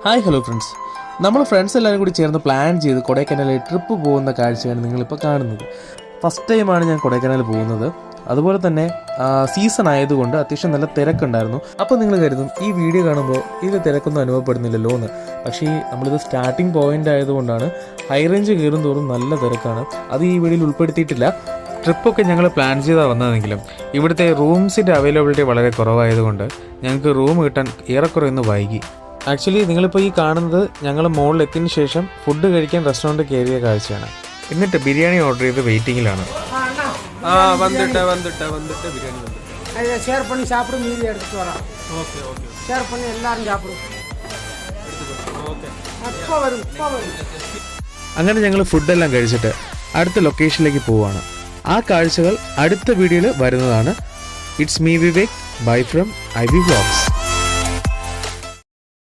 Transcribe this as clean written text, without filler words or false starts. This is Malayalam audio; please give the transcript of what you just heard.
ഹായ് ഹലോ ഫ്രണ്ട്സ്, നമ്മൾ ഫ്രണ്ട്സ് എല്ലാവരും കൂടി ചേർന്ന് പ്ലാൻ ചെയ്ത് കൊടൈക്കനാലിൽ ട്രിപ്പ് പോകുന്ന കാഴ്ചയാണ് നിങ്ങളിപ്പോൾ കാണുന്നത്. ഫസ്റ്റ് ടൈമാണ് ഞാൻ കൊടൈക്കനാൽ പോകുന്നത്. അതുപോലെ തന്നെ സീസൺ ആയതുകൊണ്ട് അത്യാവശ്യം നല്ല തിരക്കുണ്ടായിരുന്നു. അപ്പോൾ നിങ്ങൾ കരുതും ഈ വീഡിയോ കാണുമ്പോൾ ഇത് തിരക്കൊന്നും അനുഭവപ്പെടുന്നില്ലല്ലോ എന്ന്. പക്ഷേ നമ്മളിത് സ്റ്റാർട്ടിംഗ് പോയിൻ്റ് ആയതുകൊണ്ടാണ്. ഹൈ റേഞ്ച് കയറും തോറും നല്ല തിരക്കാണ്. അത് ഈ വീഡിയോയിൽ ഉൾപ്പെടുത്തിയിട്ടില്ല. ട്രിപ്പൊക്കെ ഞങ്ങൾ പ്ലാൻ ചെയ്താണ് വന്നതെങ്കിലും ഇവിടുത്തെ റൂംസിൻ്റെ അവൈലബിലിറ്റി വളരെ കുറവായതുകൊണ്ട് ഞങ്ങൾക്ക് റൂം കിട്ടാൻ ഏറെക്കുറെ ഒന്ന് വൈകി. ആക്ച്വലി നിങ്ങളിപ്പോൾ ഈ കാണുന്നത് ഞങ്ങൾ മുകളിൽ എത്തിയതിന് ശേഷം ഫുഡ് കഴിക്കാൻ റെസ്റ്റോറൻറ്റ് കയറിയ കാഴ്ചയാണ്. എന്നിട്ട് ബിരിയാണി ഓർഡർ ചെയ്ത് വെയിറ്റിങ്ങിലാണ്. അങ്ങനെ ഞങ്ങൾ ഫുഡെല്ലാം കഴിച്ചിട്ട് അടുത്ത ലൊക്കേഷനിലേക്ക് പോവുകയാണ്. ആ കാഴ്ചകൾ അടുത്ത വീഡിയോയിൽ വരുന്നതാണ്. It's me Vivek. Bye from I V vlogs.